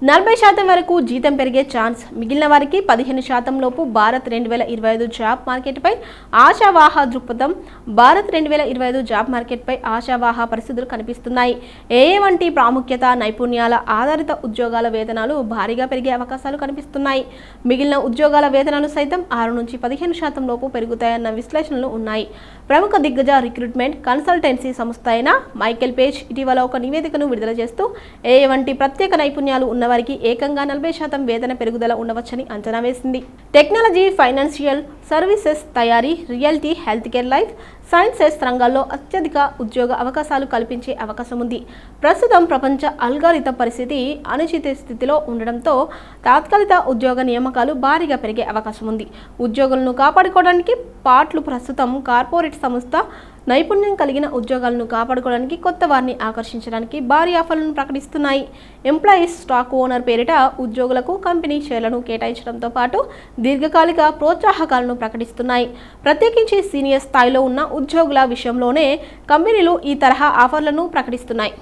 40% వరకు జీతం పెరిగే ఛాన్స్, మిగిలిన వారికి 15% లోపు. భారత్ 2025 జాబ్ మార్కెట్పై ఆశావాహ దృక్పథం. భారత్ 2025 జాబ్ మార్కెట్పై ఆశావాహ పరిస్థితులు కనిపిస్తున్నాయి. ఏఏ వంటి ప్రాముఖ్యత, నైపుణ్యాల ఆధారిత ఉద్యోగాల వేతనాలు భారీగా పెరిగే అవకాశాలు కనిపిస్తున్నాయి. మిగిలిన ఉద్యోగాల వేతనాలు సైతం 6 నుంచి 15% లోపు పెరుగుతాయన్న విశ్లేషణలు ఉన్నాయి. ప్రముఖ దిగ్గజ రిక్రూట్మెంట్ కన్సల్టెన్సీ సంస్థ అయిన మైకెల్ పేజ్ ఇటీవల ఒక నివేదికను విడుదల చేస్తూ ఏఏ వంటి ప్రత్యేక నైపుణ్యాలు ఉన్నవారికి ఏకంగా 40% వేతన పెరుగుదల ఉండవచ్చని అంచనా వేసింది. టెక్నాలజీ, ఫైనాన్షియల్ సర్వీసెస్, తయారీ, realty, health care, life sciences రంగాల్లో అత్యధిక ఉద్యోగ అవకాశాలు కల్పించే అవకాశం ఉంది. ప్రస్తుతం ప్రపంచ అల్గారిథం పరిస్థితి అనిశ్చిత స్థితిలో ఉండడంతో తాత్కాలిక ఉద్యోగ నియామకాలు భారీగా పెరిగే అవకాశం ఉంది. ఉద్యోగులను కాపాడుకోవడానికి పార్ట్లు ప్రస్తుతం కార్పొరేట్ సంస్థ నైపుణ్యం కలిగిన ఉద్యోగాలను కాపాడుకోవడానికి, కొత్త వారిని ఆకర్షించడానికి భారీ ఆఫర్లను ప్రకటిస్తున్నాయి. ఎంప్లాయీస్ స్టాక్ ఓనర్ పేరిట ఉద్యోగులకు కంపెనీ షేర్లను కేటాయించడంతో పాటు దీర్ఘకాలిక ప్రోత్సాహకాలను ప్రకటిస్తున్నాయి. ప్రత్యేకించి సీనియర్ స్థాయిలో ఉన్న ఉద్యోగుల విషయంలోనే కంపెనీలు ఈ తరహా ఆఫర్లను ప్రకటిస్తున్నాయి.